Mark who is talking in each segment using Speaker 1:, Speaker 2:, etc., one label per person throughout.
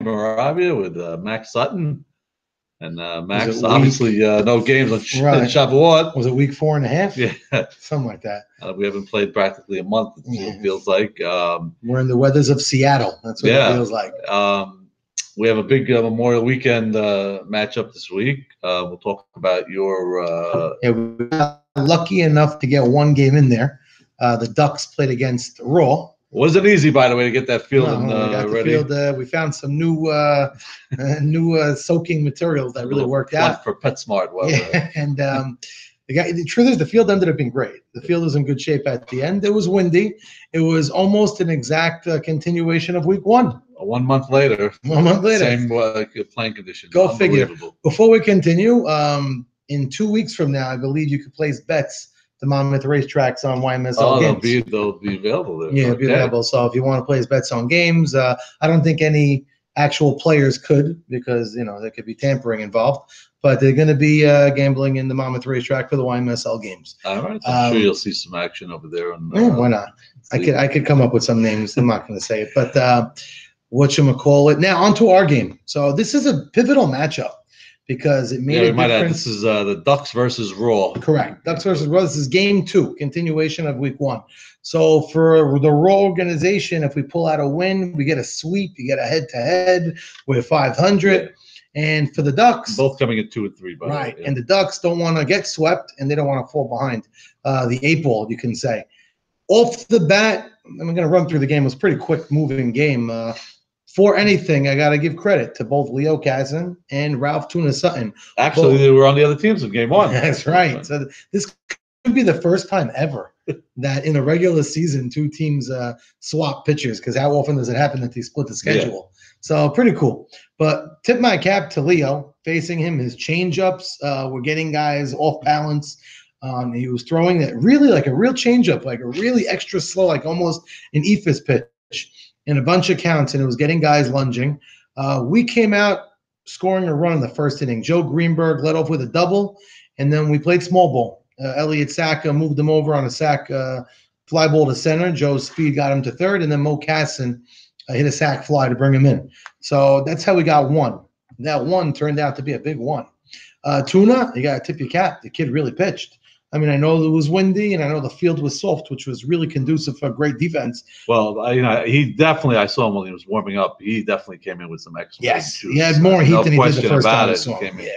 Speaker 1: Moravia with Max Sutton. And Max,
Speaker 2: week-
Speaker 1: obviously, no games on
Speaker 2: Right.
Speaker 1: Shavuot.
Speaker 2: Was it week 4.5?
Speaker 1: Yeah.
Speaker 2: Something like that.
Speaker 1: We haven't played practically a month, it feels like.
Speaker 2: We're in the weathers of Seattle. That's what it feels like.
Speaker 1: We have a big Memorial Weekend matchup this week. We'll talk about your.
Speaker 2: We got lucky enough to get one game in there. The Ducks played against Raw.
Speaker 1: Wasn't easy, by the way, to get that field
Speaker 2: we got the
Speaker 1: ready.
Speaker 2: Field, we found some new soaking materials that really worked out
Speaker 1: for PetSmart.
Speaker 2: Yeah, and the truth is, the field ended up being great. The field was in good shape at the end. It was windy. It was almost an exact continuation of week 1.
Speaker 1: 1 month later.
Speaker 2: 1 month later.
Speaker 1: Same playing conditions.
Speaker 2: Go figure. Before we continue, in 2 weeks from now, I believe you could place bets. The Monmouth racetracks on YMSL games.
Speaker 1: They'll be available there.
Speaker 2: Yeah, be available. So if you want to place bets on games, I don't think any actual players could, because there could be tampering involved. But they're going to be gambling in the Monmouth racetrack for the YMSL games.
Speaker 1: All right, I'm sure you'll see some action over there.
Speaker 2: Why not? I could come up with some names. I'm not going to say it, but whatchamacallit. Now on to our game. So this is a pivotal matchup, because it made a difference.
Speaker 1: This is the Ducks versus Raw.
Speaker 2: Correct. Ducks versus Raw. This is game 2, continuation of week 1. So for the Raw organization, if we pull out a win, we get a sweep. You get a head-to-head with 500. Yeah. And for the Ducks,
Speaker 1: both coming in 2 and 3, by
Speaker 2: right?
Speaker 1: The way,
Speaker 2: And the Ducks don't want to get swept, and they don't want to fall behind the 8-ball, you can say. Off the bat, I'm going to run through the game. It was a pretty quick moving game. For anything, I got to give credit to both Leo Kazan and Ralph Tuna Sutton.
Speaker 1: Actually, they were on the other teams in game 1.
Speaker 2: That's right. So this could be the first time ever that in a regular season 2 teams swap pitchers, because how often does it happen that they split the schedule? Yeah. So pretty cool. But tip my cap to Leo. Facing him, his changeups were getting guys off balance. He was throwing that really like a real changeup, like a really extra slow, like almost an ephus pitch in a bunch of counts, and it was getting guys lunging. We came out scoring a run in the first inning. Joe Greenberg led off with a double, and then we played small ball. Elliot Sacca moved him over on a sac fly ball to center. Joe's speed got him to third, and then Mo Casson hit a sac fly to bring him in. So that's how we got 1. That 1 turned out to be a big 1. Tuna, you got to tip your cap. The kid really pitched. I mean, I know it was windy, and I know the field was soft, which was really conducive for great defense.
Speaker 1: Well, he definitely, I saw him when he was warming up. He definitely came in with some extra.
Speaker 2: Yes, he had more heat than he did the first time I saw him.
Speaker 1: Yeah.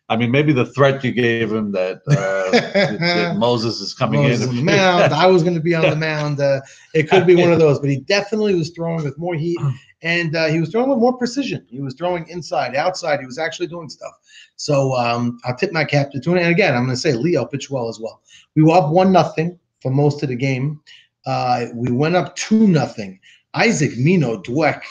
Speaker 1: I mean, maybe the threat you gave him that, that Moses is coming in.
Speaker 2: On the mound. I was going to be on the mound. It could be one of those, but he definitely was throwing with more heat, and he was throwing with more precision. He was throwing inside, outside. He was actually doing stuff. So I'll tip my cap to Tuna. And again, I'm going to say Leo pitched well as well. We were up 1-0 for most of the game. We went up 2-0. Isaac Mino Dweck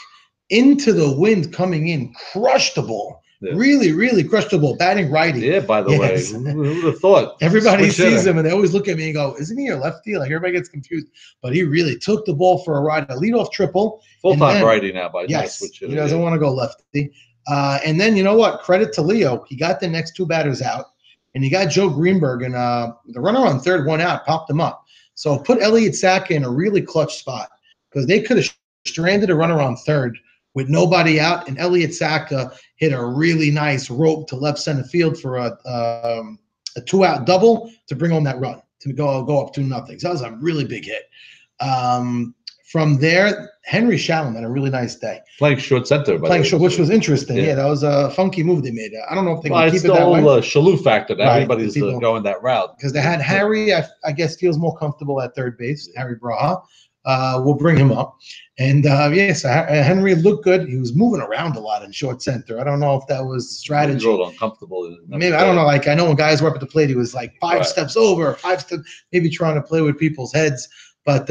Speaker 2: into the wind coming in, crushed the ball. Yeah. Really, really crushed the ball. Batting righty.
Speaker 1: Yeah, by the way. Who would have thought?
Speaker 2: Everybody sees him, and they always look at me and go, isn't he a lefty? Like, everybody gets confused. But he really took the ball for a ride, a leadoff triple.
Speaker 1: Full-time righty now, by
Speaker 2: yes, he doesn't want to go lefty. And then, you know what? Credit to Leo. He got the next 2 batters out, and he got Joe Greenberg, and the runner on third, 1 out, popped him up. So put Elliot Sacca in a really clutch spot, because they could have stranded a runner on third with nobody out, and Elliot Sacca hit a really nice rope to left center field for a 2-out double to bring home that run to go up 2-0. So that was a really big hit. From there, Henry Shalom had a really nice day.
Speaker 1: Playing short center.
Speaker 2: Playing short, which was interesting. Yeah, that was a funky move they made. I don't know if they can keep it that way.
Speaker 1: It's the whole Shalou factor that everybody's going that route.
Speaker 2: Because they had Harry, I guess, feels more comfortable at third base, Harry Braha. We'll bring him up. And, Henry looked good. He was moving around a lot in short center. I don't know if that was strategy.
Speaker 1: He was a little uncomfortable.
Speaker 2: Maybe, I don't know. Like, I know when guys were up at the plate, he was like 5 steps over, 5 steps, maybe trying to play with people's heads. But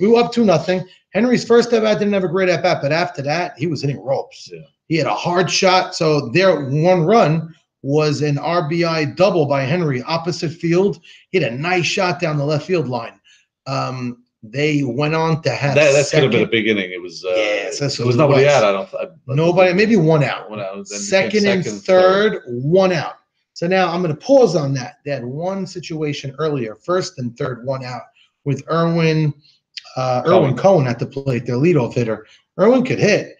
Speaker 2: we were up 2-0. Henry's first at-bat didn't have a great at-bat, but after that, he was hitting ropes. Yeah. He had a hard shot. So their 1 run was an RBI double by Henry, opposite field. He had a nice shot down the left field line. They went on to have
Speaker 1: that could have been a big inning. It was there was nobody out.
Speaker 2: Nobody, maybe 1 out.
Speaker 1: 1 out.
Speaker 2: Second and third, 1 out. So now I'm going to pause on that. They had one situation earlier, first and third, 1 out with Erwin Cohen at the plate, their leadoff hitter. Erwin could hit.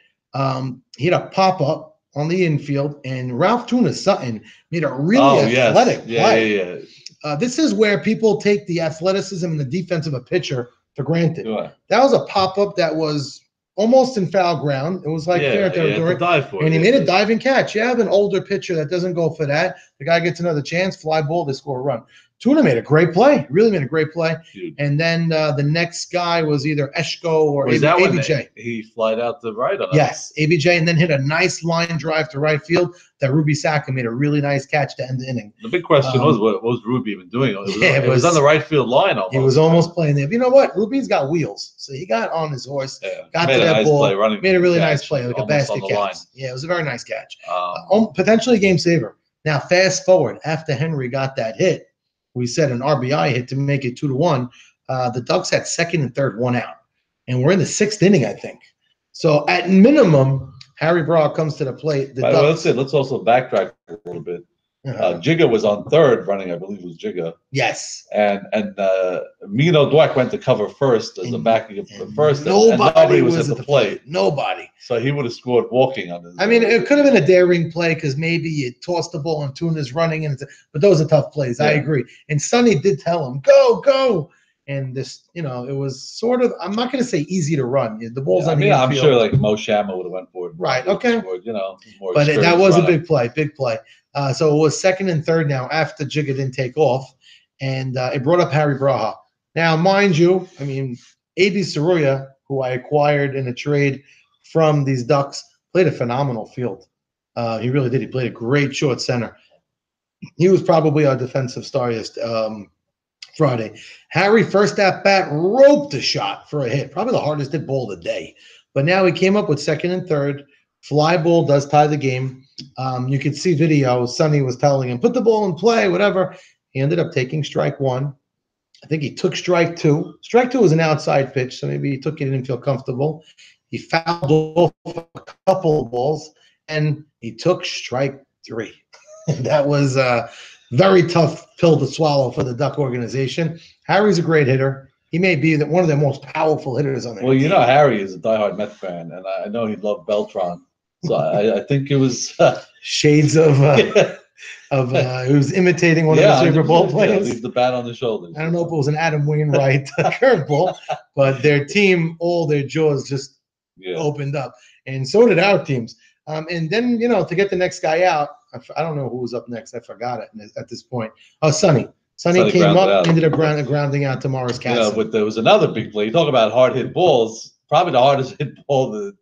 Speaker 2: He had a pop up on the infield, and Ralph Tuna Sutton made a really athletic play.
Speaker 1: Yeah.
Speaker 2: This is where people take the athleticism and the defense of a pitcher for granted.
Speaker 1: Sure.
Speaker 2: That was a pop up that was almost in foul ground. It was like fair territory. And he made a diving catch. You have an older pitcher that doesn't go for that. The guy gets another chance, fly ball, they score a run. Tuna made a great play, really made a great play.
Speaker 1: Dude.
Speaker 2: And then the next guy was either Eshko or
Speaker 1: ABJ. He flied out the right on
Speaker 2: Yes, ABJ, and then hit a nice line drive to right field that Ruby Saka made a really nice catch to end the inning.
Speaker 1: The big question was, what was Ruby even doing? It was on the right field line almost.
Speaker 2: He was almost playing there. But you know what? Ruby's got wheels. So he got on his horse, got to that ball, made a really nice play, like a basket catch. Yeah, it was a very nice catch. Potentially a game saver. Now, fast forward, after Henry got that hit, we said an RBI hit to make it 2-1. The Ducks had second and third, one out. And we're in the sixth inning, I think. So at minimum, Harry Braugh comes to the plate.
Speaker 1: Let's also backtrack a little bit. Jigga was on third running, I believe it was Jigga.
Speaker 2: Yes.
Speaker 1: And Mino Dweck went to cover first as a backing of first.
Speaker 2: Nobody
Speaker 1: was at the plate.
Speaker 2: Nobody.
Speaker 1: So he would have scored walking on his.
Speaker 2: I mean, it could have been a daring play because maybe you tossed the ball and Tuna's running, but those are tough plays. Yeah. I agree. And Sonny did tell him, go. And this, it was sort of, I'm not going to say easy to run. The ball's on the
Speaker 1: I'm sure like Mo Shama would have went for it.
Speaker 2: Right. Okay.
Speaker 1: Scored, more
Speaker 2: but that was a big play. So it was second and third now after Jigga didn't take off, and it brought up Harry Braha. Now, mind you, I mean, A.B. Saroya, who I acquired in a trade from these Ducks, played a phenomenal field. He really did. He played a great short center. He was probably our defensive star Friday. Harry, first at bat, roped a shot for a hit. Probably the hardest hit ball of the day. But now he came up with second and third. Fly ball does tie the game. You could see video. Sonny was telling him, put the ball in play, whatever. He ended up taking strike one. I think he took strike two. Strike two was an outside pitch, so maybe he took it and didn't feel comfortable. He fouled off a couple of balls, and he took strike three. That was a very tough pill to swallow for the Duck organization. Harry's a great hitter. He may be one of the most powerful hitters on the team.
Speaker 1: Well, Harry is a diehard Met fan, and I know he loved Beltran. So I think it was
Speaker 2: shades of who's imitating one of the Super Bowl players.
Speaker 1: Leave the bat on the shoulders.
Speaker 2: I don't know if it was an Adam Wainwright curveball, but their team, all their jaws just opened up, and so did our teams. And then to get the next guy out, I don't know who was up next. I forgot it at this point. Oh, Sonny. Sonny came up, ended up grounding out to Morris Castle.
Speaker 1: But there was another big play. You talk about hard hit balls. Probably the hardest hit ball the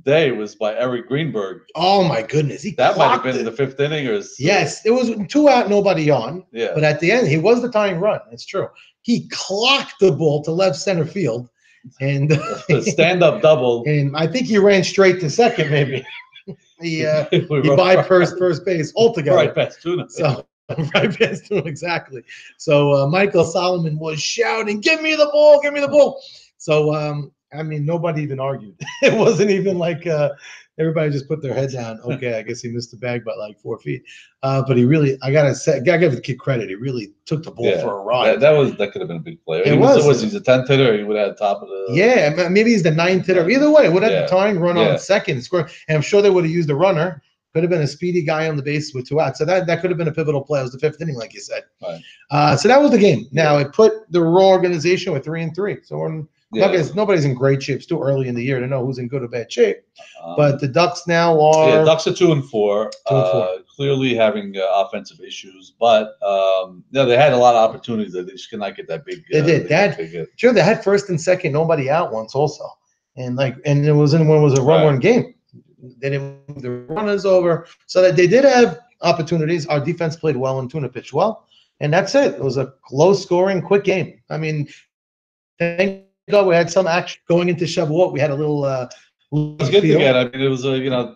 Speaker 1: day was by Eric Greenberg.
Speaker 2: Oh my goodness,
Speaker 1: that might have been in the fifth inning, or
Speaker 2: yes, it was 2 out, nobody on.
Speaker 1: Yeah,
Speaker 2: but at the end, he was the tying run. It's true. He clocked the ball to left center field, and
Speaker 1: stand-up double.
Speaker 2: And I think he ran straight to second, maybe. He bypassed first base altogether.
Speaker 1: Right past Tuna.
Speaker 2: So right past Tuna, exactly. So Michael Solomon was shouting, "Give me the ball! Give me the ball!" So I mean, nobody even argued. It wasn't even like everybody just put their head down. Okay, I guess he missed the bag by like 4 feet. But he really, I gotta give the kid credit. He really took the ball for a ride.
Speaker 1: That could have been a big play. He's a 10th hitter. He would have had top of the.
Speaker 2: Yeah, maybe he's the 9th hitter. Either way, would have the tying run on second score, and I'm sure they would have used a runner. Could have been a speedy guy on the base with 2 outs. So that could have been a pivotal play. It was the 5th inning, like you said.
Speaker 1: Right.
Speaker 2: So that was the game. Now it put the Raw organization with 3-3. So we're nobody's in great shape. It's too early in the year to know who's in good or bad shape. But the Ducks now are.
Speaker 1: Yeah, Ducks are 2-4. Clearly having offensive issues, but they had a lot of opportunities that they just could not get that big.
Speaker 2: They did. They had first and second, nobody out once also, and it was when it was a run game. They didn't move the runners over, so that they did have opportunities. Our defense played well and Tuna pitched well, and that's it. It was a low-scoring, quick game. I mean, thank God we had some action going into Shavuot. We had a little.
Speaker 1: It was good to get. I mean, it was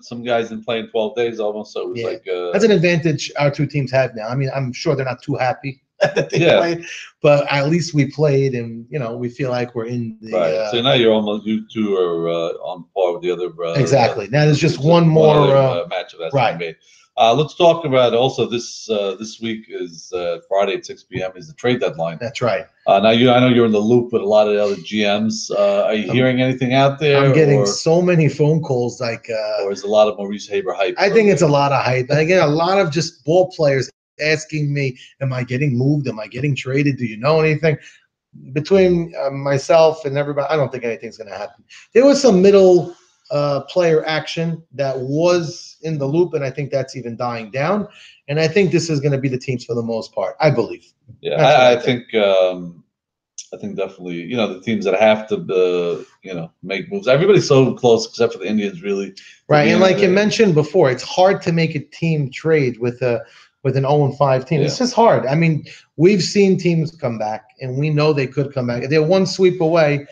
Speaker 1: some guys didn't play in 12 days almost, so it was
Speaker 2: that's an advantage our two teams have now. I mean, I'm sure they're not too happy that they played, but at least we played, and we feel like we're in the.
Speaker 1: Right. So now you two are on par with the other.
Speaker 2: Exactly. Now there's just one more
Speaker 1: match of that
Speaker 2: right.
Speaker 1: made. Let's talk about also this week is Friday at 6 p.m. is the trade deadline.
Speaker 2: That's right.
Speaker 1: Now I know you're in the loop with a lot of the other GMs. Are you hearing anything out there?
Speaker 2: I'm getting so many phone calls,
Speaker 1: or is a lot of Maurice Haber hype?
Speaker 2: I think it's a lot of hype. And I get a lot of just ball players asking me, am I getting moved? Am I getting traded? Do you know anything? Between myself and everybody, I don't think anything's going to happen. There was some middle player action that was in the loop, and I think that's even dying down. And I think this is going to be the teams for the most part, I believe.
Speaker 1: Yeah, I think definitely, the teams that have to, make moves. Everybody's so close except for the Indians, really.
Speaker 2: Right, and like you mentioned before, it's hard to make a team trade with an 0-5 team.
Speaker 1: Yeah.
Speaker 2: It's just hard. I mean, we've seen teams come back, and we know they could come back. They're one sweep away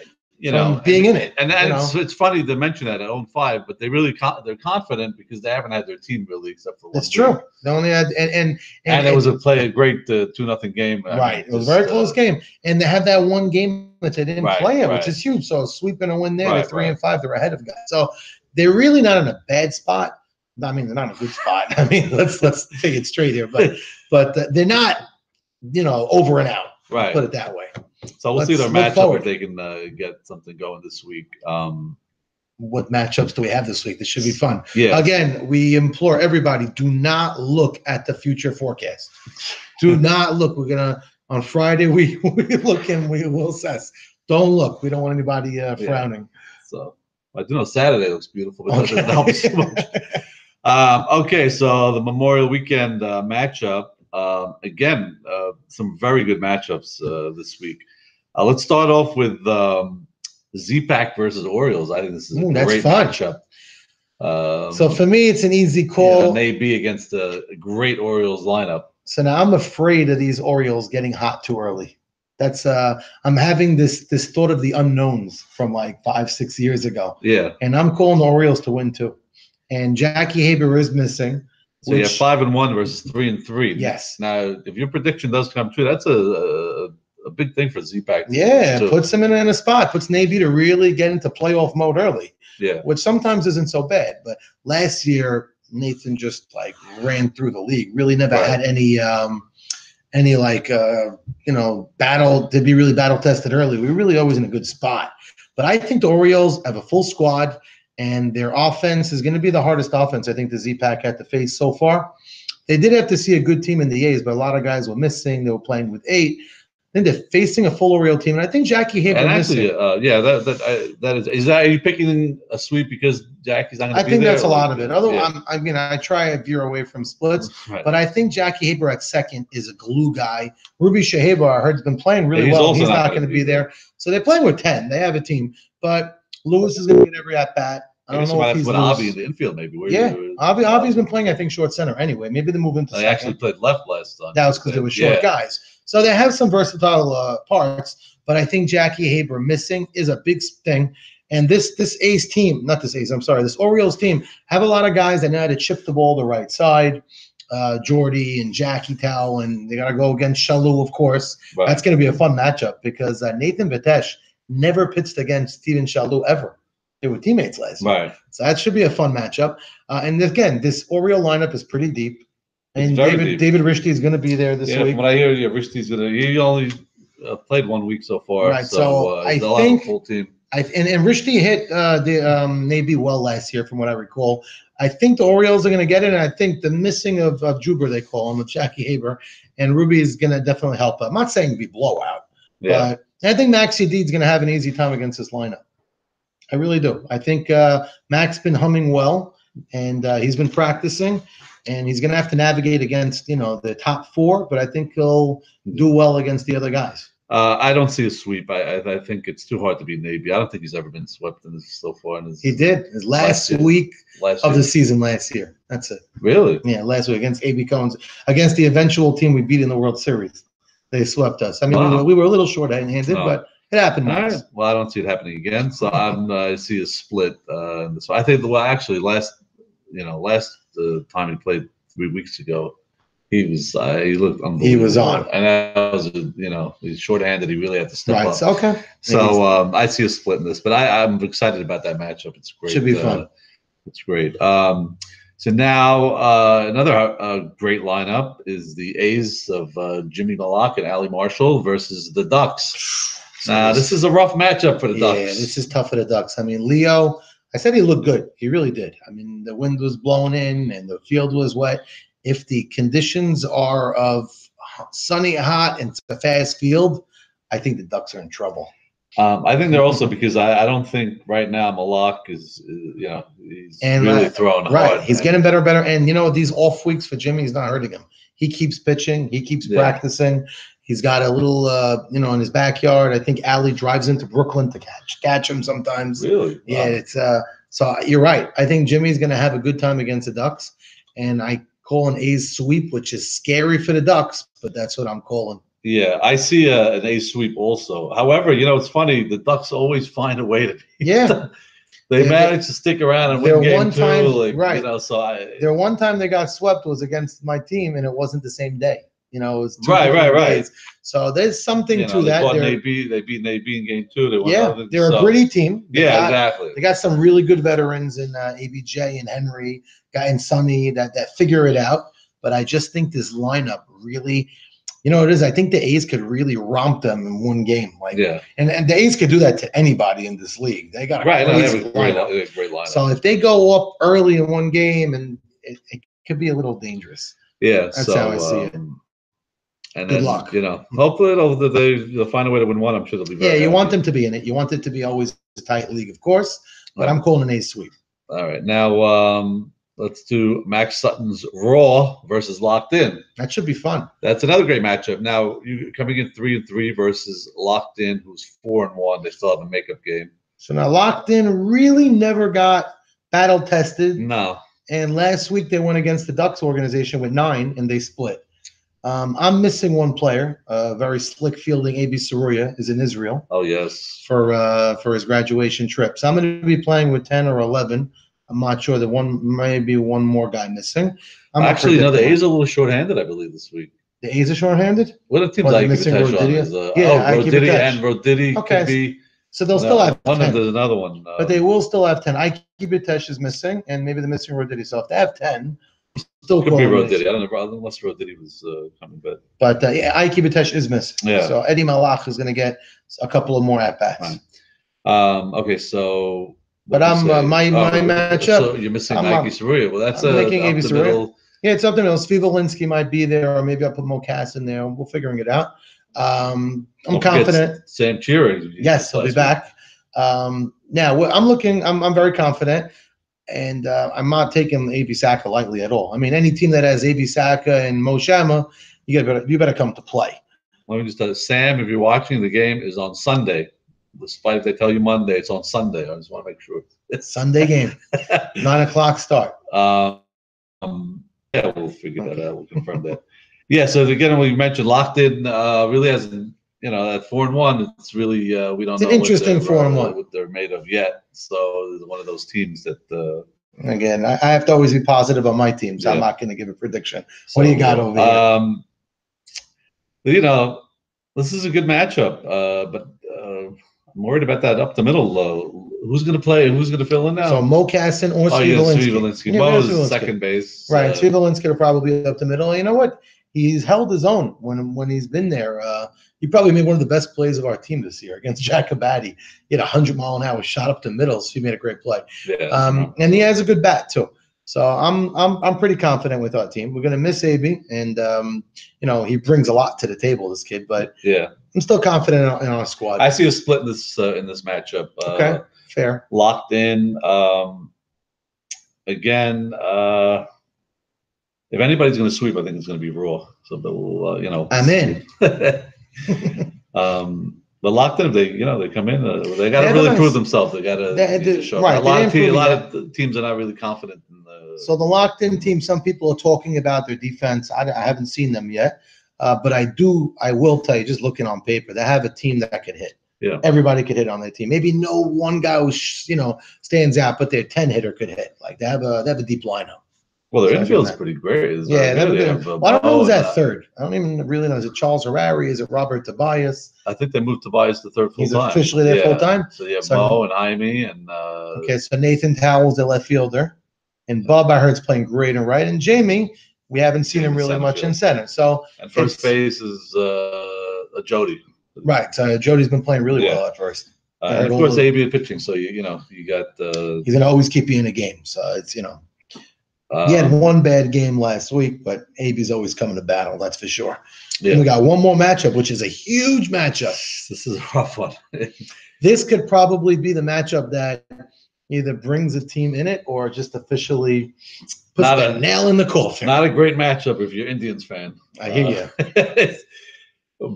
Speaker 2: from being in it.
Speaker 1: And it's funny to mention that at 0-5, but they really they're confident because they haven't had their team really except for one.
Speaker 2: That's true. They only had and
Speaker 1: it was a great 2-0 game.
Speaker 2: Right, it was a very close game, and they have that one game that they didn't play it, which is huge. So sweeping a win there, they're 3-5, they're ahead of guys. So they're really not in a bad spot. I mean, they're not in a good spot. I mean, let's take it straight here, but they're not, over and out.
Speaker 1: Right.
Speaker 2: Put it that way.
Speaker 1: So we'll see their matchup if they can get something going this week.
Speaker 2: What matchups do we have this week? This should be fun.
Speaker 1: Yeah.
Speaker 2: Again, we implore everybody, do not look at the future forecast. Do not look. We're gonna on Friday. We look and we will assess. Don't look. We don't want anybody frowning.
Speaker 1: So I do know Saturday looks beautiful, but it doesn't help us too much. Okay, so the Memorial Weekend matchup. Again, some very good matchups this week. Let's start off with Z-Pack versus Orioles. I think this is a great matchup.
Speaker 2: So for me, it's an easy call.
Speaker 1: An AB against a great Orioles lineup.
Speaker 2: So now I'm afraid of these Orioles getting hot too early. That's I'm having this thought of the unknowns from like 5-6 years ago.
Speaker 1: Yeah.
Speaker 2: And I'm calling the Orioles to win too. And Jackie Haber is missing.
Speaker 1: So you have 5-1 versus 3-3.
Speaker 2: Yes.
Speaker 1: Now, if your prediction does come true, that's a big thing for Z-Pack.
Speaker 2: Yeah, it puts him in a spot, puts Navy to really get into playoff mode early.
Speaker 1: Yeah.
Speaker 2: Which sometimes isn't so bad. But last year, Nathan just like ran through the league. Really never had any battle to be really battle tested early. We were really always in a good spot. But I think the Orioles have a full squad. And their offense is going to be the hardest offense I think the Z-Pack had to face so far. They did have to see a good team in the A's, but a lot of guys were missing. They were playing with 8. Then they're facing a full Oriole team, and I think Jackie Haber.
Speaker 1: And actually, that is that. Are you picking a sweep because Jackie's not going to be there?
Speaker 2: I think that's a lot of it. Otherwise, I try to veer away from splits, but I think Jackie Haber at second is a glue guy. Ruby Shaheba, I heard, has been playing really well. He's not going to be there. So they're playing with 10. They have a team, but Lewis is going to get every at bat. I don't know if he's
Speaker 1: Avi in the infield, maybe.
Speaker 2: Avi's been playing, I think, short center anyway. Maybe they move into second.
Speaker 1: They actually played left last time.
Speaker 2: That was because they were short guys. So they have some versatile parts, but I think Jackie Haber missing is a big thing. And this A's team, this Orioles team, have a lot of guys that know how to chip the ball the right side. Jordy and Jackie Towell, and they got to go against Shalou, of course. Right. That's going to be a fun matchup because Nathan Vitesh never pitched against Steven Shalou ever. They were teammates last year.
Speaker 1: Right.
Speaker 2: So that should be a fun matchup. And again, this Oriole lineup is pretty deep. And David Rishti is going to be there this week.
Speaker 1: From what I hear, Rishti's going to. He only played 1 week so far.
Speaker 2: Right. So I think
Speaker 1: a full team.
Speaker 2: And Rishti hit the Navy well last year, from what I recall. I think the Orioles are going to get it, and I think the missing of Juber, they call him, with Jackie Haber, and Ruby is going to definitely help. I'm not saying it'd be blowout, but I think Maxie Deed's going to have an easy time against this lineup. I really do. I think Mac's been humming well, and he's been practicing, and he's going to have to navigate against, the top 4, but I think he'll do well against the other guys.
Speaker 1: I don't see a sweep. I think it's too hard to beat Navy. I don't think he's ever been swept in this so far.
Speaker 2: He did his last week of the season last year. That's it.
Speaker 1: Really?
Speaker 2: Yeah, last week against AB Cones, against the eventual team we beat in the World Series. They swept us. I mean, we were a little short-handed, but it happened.
Speaker 1: Right. Well, I don't see it happening again. So I see a split. So I think last time he played 3 weeks ago, he looked unbelievable.
Speaker 2: He was on,
Speaker 1: and that was he's short-handed. He really had to step up.
Speaker 2: Okay.
Speaker 1: So I see a split in this, but I'm excited about that matchup. It's great.
Speaker 2: Should be fun.
Speaker 1: It's great. So now another great lineup is the A's of Jimmy Malak and Ali Marshall versus the Ducks. Now this is a rough matchup for the Ducks.
Speaker 2: Yeah, this is tough for the Ducks. I mean, Leo, I said he looked good. He really did. I mean, the wind was blowing in and the field was wet. If the conditions are of sunny, hot, and it's a fast field, I think the Ducks are in trouble.
Speaker 1: I think they're also because I don't think right now Malak is he's really throwing hard.
Speaker 2: Right, he's getting better, and these off weeks for Jimmy is not hurting him. He keeps pitching, he keeps practicing. He's got a little in his backyard. I think Ali drives into Brooklyn to catch him sometimes.
Speaker 1: Really?
Speaker 2: Yeah, it's so you're right. I think Jimmy's going to have a good time against the Ducks, and I call an A's sweep, which is scary for the Ducks, but that's what I'm calling.
Speaker 1: Yeah, I see an A's sweep also. However, it's funny. The Ducks always find a way to beat them. They manage to stick around and win game two.
Speaker 2: Right.
Speaker 1: So
Speaker 2: their one time they got swept was against my team, and it wasn't the same day. It was
Speaker 1: right.
Speaker 2: Days. So there's something to that.
Speaker 1: They beat Navy in game two.
Speaker 2: They're a gritty team.
Speaker 1: Exactly.
Speaker 2: They got some really good veterans in ABJ and Henry, and Sonny that figure it out. But I just think this lineup really. It is. I think the A's could really romp them in one game. And the A's could do that to anybody in this league. They got a great lineup. So if they go up early in one game, and it could be a little dangerous.
Speaker 1: Yeah,
Speaker 2: that's how I see it.
Speaker 1: And
Speaker 2: good luck.
Speaker 1: Hopefully they'll find a way to win one. I'm sure they'll be.
Speaker 2: You want them to be in it. You want it to be always a tight league, of course. But I'm calling an A's sweep.
Speaker 1: All right, now. Let's do Max Sutton's Raw versus Locked In.
Speaker 2: That should be fun.
Speaker 1: That's another great matchup. Now you coming in 3-3 versus Locked In, who's 4-1. They still have a makeup game.
Speaker 2: So now Locked In really never got battle tested.
Speaker 1: No.
Speaker 2: And last week they went against the Ducks organization with 9, and they split. I'm missing one player. Very slick fielding AB Saruya is in Israel.
Speaker 1: Oh yes.
Speaker 2: For his graduation trip. So I'm going to be playing with 10 or 11. I'm not sure. Maybe one more guy missing.
Speaker 1: Actually, the A's are a little short-handed, I believe, this week.
Speaker 2: The A's are short-handed?
Speaker 1: What are teams like
Speaker 2: missing Rodidia?
Speaker 1: Rodidia and Rodidia could be.
Speaker 2: So they'll still have
Speaker 1: 10. There's another one.
Speaker 2: But they will still have 10. Ike Bitesh is missing, and maybe they're missing Rodidia. So if they have 10, still
Speaker 1: could be Rodidia. I don't know, unless Rodidia was coming back.
Speaker 2: But Ike Bitesh is missing.
Speaker 1: Yeah.
Speaker 2: So Eddie Malak is going to get a couple of more at-bats.
Speaker 1: Right. Okay, so...
Speaker 2: But my matchup.
Speaker 1: So you're missing Ike Saruya. Well, that's
Speaker 2: I'm making
Speaker 1: up the middle.
Speaker 2: Yeah, it's up the middle. Svivolinski might be there, or maybe I'll put Mocass in there. We're figuring it out. I'm confident.
Speaker 1: Sam Cheering.
Speaker 2: Yes, he'll be back. Now I'm very confident, and I'm not taking A.B. Saka lightly at all. I mean, any team that has A.B. Saka and Mo Shama, you better come to play.
Speaker 1: Let me just tell you, Sam, if you're watching, the game is on Sunday. Despite if they tell you Monday, it's on Sunday. I just want to make sure.
Speaker 2: It's Sunday game, 9:00 start.
Speaker 1: Yeah, we'll figure that out. We'll confirm that. Yeah. So again, we mentioned Locked In really hasn't, at 4-1. It's really we don't know.
Speaker 2: It's an interesting 4-1
Speaker 1: what they're made of yet. So it's one of those teams that.
Speaker 2: Again, I have to always be positive on my team, so I'm not going to give a prediction. So, what do you got over
Speaker 1: here? This is a good matchup, but. I'm worried about that up the middle. Who's going to play? Who's going to fill in now?
Speaker 2: So Mokassin or
Speaker 1: Svivolinski. Mo is second base.
Speaker 2: Right. Svivolinski will probably be up the middle. You know what? He's held his own when he's been there. He probably made one of the best plays of our team this year against Jack Abadi. He had 100-mile-an-hour shot up the middle, so he made a great play.
Speaker 1: Yeah,
Speaker 2: and he has a good bat too. So I'm pretty confident with our team. We're going to miss AB, and he brings a lot to the table, this kid. But
Speaker 1: yeah,
Speaker 2: I'm still confident in our squad.
Speaker 1: I see a split in this matchup.
Speaker 2: Okay, fair.
Speaker 1: Locked In. Again, if anybody's going to sweep, I think it's going to be Raw. So they'll,
Speaker 2: I'm in.
Speaker 1: But Locked In, if they come in, they got to really prove themselves. They got to show.
Speaker 2: Right,
Speaker 1: a lot of teams are not really confident in the.
Speaker 2: So the Locked In team, some people are talking about their defense. I haven't seen them yet, but I will tell you, just looking on paper, they have a team that could hit.
Speaker 1: Yeah.
Speaker 2: Everybody could hit on their team. Maybe no one guy who stands out, but their 10-hitter could hit. Like they have a deep lineup.
Speaker 1: Well, their infield's pretty great.
Speaker 2: Yeah, I don't know who's at third. I don't even really know. Is it Charles Harari? Is it Robert Tobias?
Speaker 1: I think they moved Tobias to third full time.
Speaker 2: He's officially there full time?
Speaker 1: So you have Mo and Jaime and
Speaker 2: okay, so Nathan Towell's the left fielder. And Bub, I heard, is playing great in right. And Jamie, we haven't seen him really
Speaker 1: Center
Speaker 2: much
Speaker 1: field.
Speaker 2: in center. So
Speaker 1: And first base is Jody.
Speaker 2: right. So Jody's been playing really well at first.
Speaker 1: And of course, AB pitching. So you got.
Speaker 2: He's gonna always keep you in a game. So it's he had one bad game last week, but AB's always coming to battle. That's for sure.
Speaker 1: Yeah.
Speaker 2: And we got one more matchup, which is a huge matchup.
Speaker 1: This is a rough one.
Speaker 2: This could probably be the matchup that either brings a team in it or just officially puts the nail in the coffin.
Speaker 1: Not a great matchup if you're Indians fan.
Speaker 2: I hear you.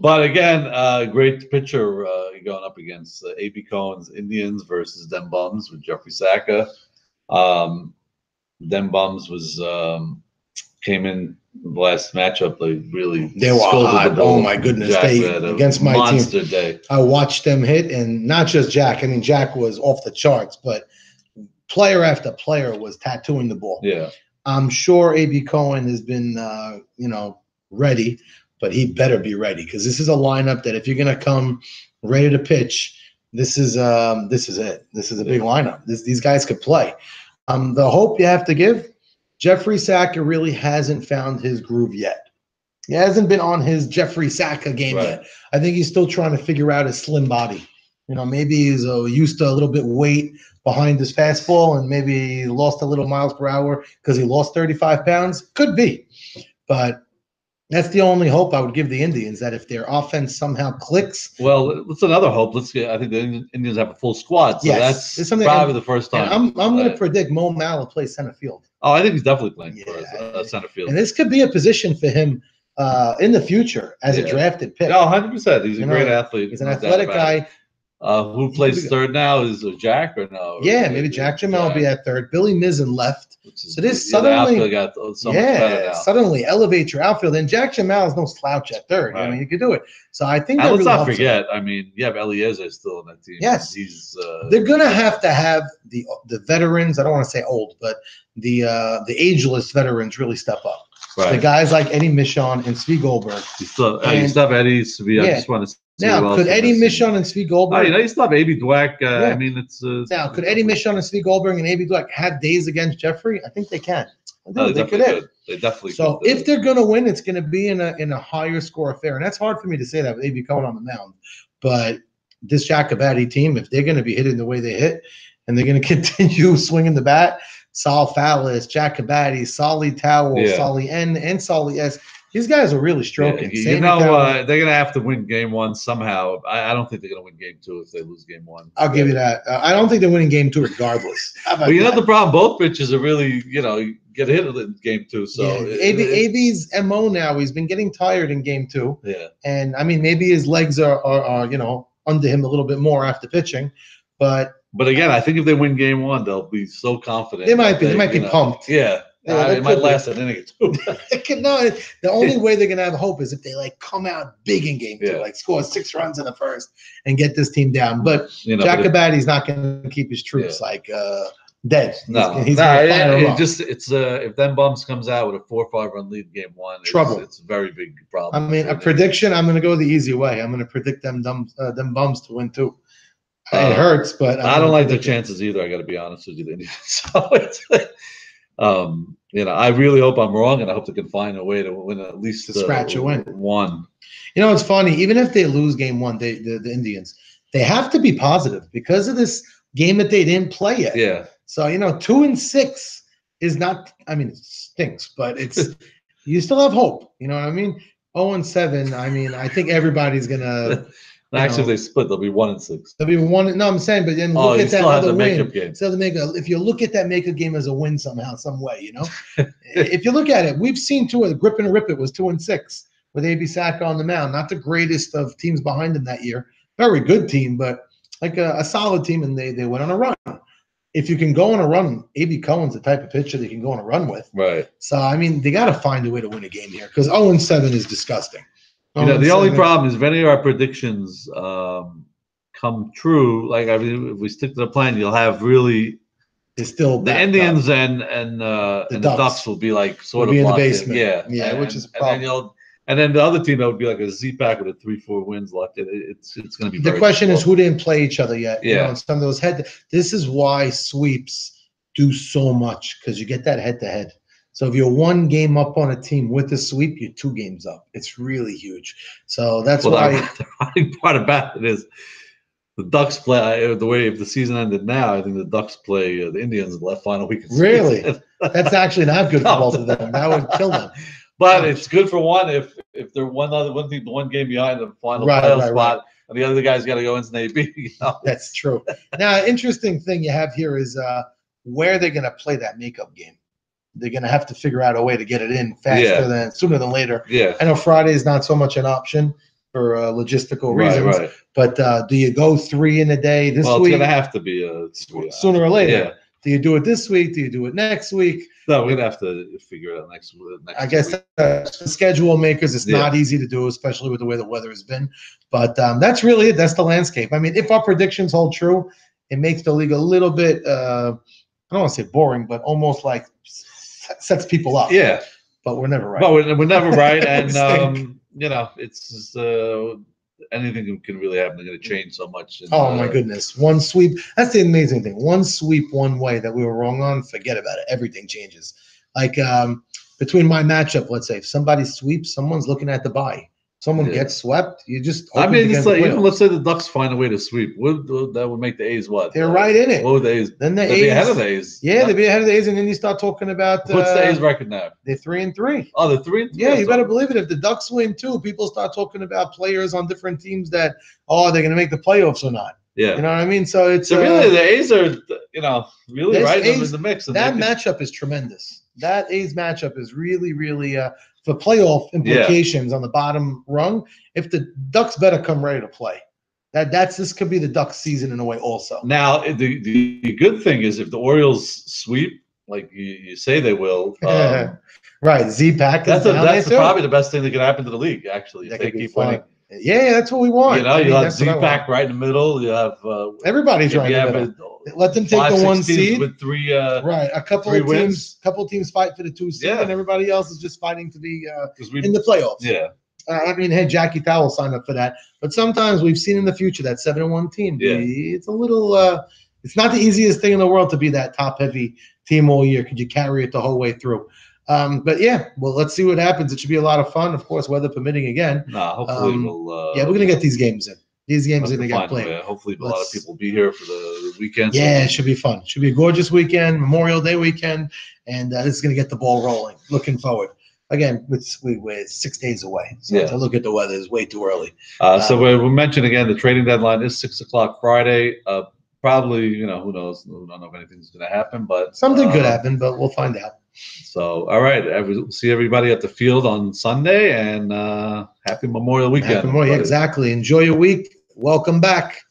Speaker 1: But again, great pitcher going up against A.B. Cohen's Indians versus Dem Bums with Jeffrey Saka. Dem Bums came in the last matchup. They
Speaker 2: were hot. Oh my goodness!
Speaker 1: Jack
Speaker 2: against my
Speaker 1: monster
Speaker 2: team.
Speaker 1: Day.
Speaker 2: I watched them hit, and not just Jack. I mean, Jack was off the charts, but player after player was tattooing the ball.
Speaker 1: Yeah,
Speaker 2: I'm sure A.B. Cohen has been, ready. But he better be ready because this is a lineup that if you're going to come ready to pitch, this is it. This is a big lineup. These guys could play. The hope you have to give, Jeffrey Saka really hasn't found his groove yet. He hasn't been on his Jeffrey Saka game yet. I think he's still trying to figure out his slim body. Maybe he's used to a little bit weight behind his fastball and maybe he lost a little miles per hour because he lost 35 pounds. Could be. But that's the only hope I would give the Indians, that if their offense somehow clicks.
Speaker 1: Well, that's another hope. I think the Indians have a full squad, so that's probably the first time.
Speaker 2: I'm going to predict Mo Mala plays center field.
Speaker 1: Oh, I think he's definitely playing for center field.
Speaker 2: And this could be a position for him in the future as a drafted pick.
Speaker 1: No, 100%. He's a great athlete.
Speaker 2: He's an athletic guy.
Speaker 1: Who plays third now? Is Jack or no?
Speaker 2: Yeah, maybe Jack Jamel will be at third. Billy Mizzen left. So this
Speaker 1: suddenly got so much better now.
Speaker 2: Suddenly elevate your outfield. And Jack Jamel is no slouch at third.
Speaker 1: Right.
Speaker 2: I mean, you could do it. So I think
Speaker 1: let's not forget. I mean, you have Eliezer still in that team.
Speaker 2: Yes,
Speaker 1: he's.
Speaker 2: They're gonna have to have the veterans. I don't want to say old, but the ageless veterans really step up. Right. The guys like Eddie Michon and Svi Goldberg.
Speaker 1: You still have Eddie Svi. I just want to.
Speaker 2: Now, could Eddie Michon and Svi Goldberg?
Speaker 1: You still have A.B. Dweck. I mean, it's
Speaker 2: now. Could Eddie Michon and Svi Goldberg and A.B. Dweck have days against Jeffrey? I think they can.
Speaker 1: They could. They definitely.
Speaker 2: So if they're going to win, it's going to be in a higher score affair, and that's hard for me to say that with A.B. Cohen on the mound. But this Jacobati team, if they're going to be hitting the way they hit, and they're going to continue swinging the bat, Sal Fallis, Jacobati, Solly Towel, Solly N, and Solly S. These guys are really stroking.
Speaker 1: They're going to have to win game one somehow. I don't think they're going to win game two if they lose game one.
Speaker 2: I'll give you that. I don't think they're winning game two regardless.
Speaker 1: But the problem, both pitchers are really, get hit in game two. So
Speaker 2: AB's MO now, he's been getting tired in game two.
Speaker 1: Yeah.
Speaker 2: And, I mean, maybe his legs are under him a little bit more after pitching. But
Speaker 1: again, I think if they win game one, they'll be so confident.
Speaker 2: They might be pumped.
Speaker 1: Yeah. It might last an inning or two.
Speaker 2: No, the only way they're gonna have hope is if they come out big in game two, score 6 runs in the first and get this team down. But Jacobati's not gonna keep his troops dead.
Speaker 1: No, if Dem Bums comes out with a 4 or 5 run lead game one,
Speaker 2: trouble.
Speaker 1: It's a very big problem.
Speaker 2: I mean, a prediction. I'm gonna go the easy way. I'm gonna predict them Bums to win too. It hurts, but
Speaker 1: I don't like their chances either. I got to be honest with you. So it's. I really hope I'm wrong, and I hope they can find a way to win at least
Speaker 2: scratch a win.
Speaker 1: One.
Speaker 2: It's funny. Even if they lose game one, the Indians, they have to be positive because of this game that they didn't play yet.
Speaker 1: Yeah.
Speaker 2: So 2-6 is not. I mean, it stinks, but it's you still have hope. You know what I mean? 0-7. I mean, I think everybody's gonna.
Speaker 1: Actually, if they split, they'll be 1-6.
Speaker 2: They'll be one. No, I'm saying, but then look at that other win.
Speaker 1: Game.
Speaker 2: So if you look at that makeup game as a win somehow, some way, if you look at it, we've seen a grip and a rip. It was 2-6 with A.B. Saka on the mound. Not the greatest of teams behind him that year. Very good team, but like a solid team, and they went on a run. If you can go on a run, A.B. Cohen's the type of pitcher that you can go on a run with.
Speaker 1: Right.
Speaker 2: So I mean, they got to find a way to win a game here because 0-7 is disgusting.
Speaker 1: The only problem is if any of our predictions come true, if we stick to the plan, you'll have really
Speaker 2: still
Speaker 1: the Indians and the Ducks will be sort of
Speaker 2: in
Speaker 1: the
Speaker 2: basement.
Speaker 1: Yeah,
Speaker 2: which is a problem.
Speaker 1: And then the other team that would be like a Z-Pack with 3-4 wins left. It's going to be.
Speaker 2: The question is who didn't play each other yet.
Speaker 1: Yeah.
Speaker 2: Some of those this is why sweeps do so much because you get that head-to-head. So if you're 1 game up on a team with a sweep, you're 2 games up. It's really huge. So that's why.
Speaker 1: The funny part about it is the Ducks play the way if the season ended now. I think the Ducks play the Indians in the last final week.
Speaker 2: Really, that's actually not good for both of them. That would kill them.
Speaker 1: But it's good for one if they're one game behind the final playoff spot, and the other guy's got to go into an AB. You know?
Speaker 2: That's true. Now, interesting thing you have here is where they're going to play that makeup game. They're going to have to figure out a way to get it in faster sooner than later.
Speaker 1: Yeah,
Speaker 2: I know Friday is not so much an option for logistical reasons.
Speaker 1: Right.
Speaker 2: But do you go 3 in a day this week?
Speaker 1: Well, it's going to have to be
Speaker 2: sooner or later.
Speaker 1: Yeah.
Speaker 2: Do you do it this week? Do you do it next week?
Speaker 1: No, we're going to have to figure it out next
Speaker 2: I guess schedule makers, it's not easy to do, especially with the way the weather has been. But that's really it. That's the landscape. I mean, if our predictions hold true, it makes the league a little bit, I don't want to say boring, but almost like sets people up.
Speaker 1: Yeah.
Speaker 2: But we're never right.
Speaker 1: But we're never right. And, you know, it's just, anything can really happen. They're going to change so much. And,
Speaker 2: my goodness. 1 sweep. That's the amazing thing. 1 sweep one way that we were wrong on, forget about it. Everything changes. Like between my matchup, let's say, if somebody sweeps, someone's looking at the bye. Someone gets swept, you just.
Speaker 1: I mean, it's like, even let's say the Ducks find a way to sweep. That would make the A's what?
Speaker 2: They're right in it.
Speaker 1: What would the A's?
Speaker 2: Then they'd
Speaker 1: be ahead of the A's.
Speaker 2: Yeah, they'd be ahead of the A's, and then you start talking about.
Speaker 1: What's the A's record now?
Speaker 2: They're 3-3.
Speaker 1: Oh, they're 3-3.
Speaker 2: Yeah, you better believe it. If the Ducks win too, people start talking about players on different teams that, they're going to make the playoffs or not.
Speaker 1: Yeah,
Speaker 2: you know what I mean. So it's
Speaker 1: really the A's are, really right in the mix.
Speaker 2: And that matchup is tremendous. That A's matchup is really, really for playoff implications on the bottom rung. If the Ducks better come ready to play, this could be the Ducks season in a way also.
Speaker 1: Now the good thing is if the Orioles sweep like you say they will,
Speaker 2: right? Z-Pack.
Speaker 1: That's probably the best thing that could happen to the league. Actually, if they keep winning.
Speaker 2: Yeah, that's what we want.
Speaker 1: You have Z-Pack right in the middle. You have
Speaker 2: everybody's right in the middle. Let them take the 1 seed
Speaker 1: with 3.
Speaker 2: Right, a couple of teams fight for the 2 seed, and everybody else is just fighting to be in the playoffs.
Speaker 1: Yeah.
Speaker 2: I mean, hey, Jackie Towell signed up for that, but sometimes we've seen in the future that 7-1 team.
Speaker 1: Yeah.
Speaker 2: It's a little. It's not the easiest thing in the world to be that top-heavy team all year. Could you carry it the whole way through? But yeah, well, let's see what happens. It should be a lot of fun, of course, weather permitting again.
Speaker 1: Hopefully we'll.
Speaker 2: We're gonna get these games in. These games are gonna get played.
Speaker 1: Hopefully, a lot of people will be here for the weekend.
Speaker 2: Yeah, it should be fun. It should be a gorgeous weekend, Memorial Day weekend, and this is gonna get the ball rolling. Looking forward. Again, we're 6 days away, so to look at the weather is way too early.
Speaker 1: So we'll mention again the trading deadline is 6 o'clock Friday. Probably, who knows? We don't know if anything's going to happen, but
Speaker 2: something could happen, but we'll find out.
Speaker 1: So, all right, we'll see everybody at the field on Sunday, and happy Memorial Weekend.
Speaker 2: Happy Memorial, exactly. Enjoy your week. Welcome back.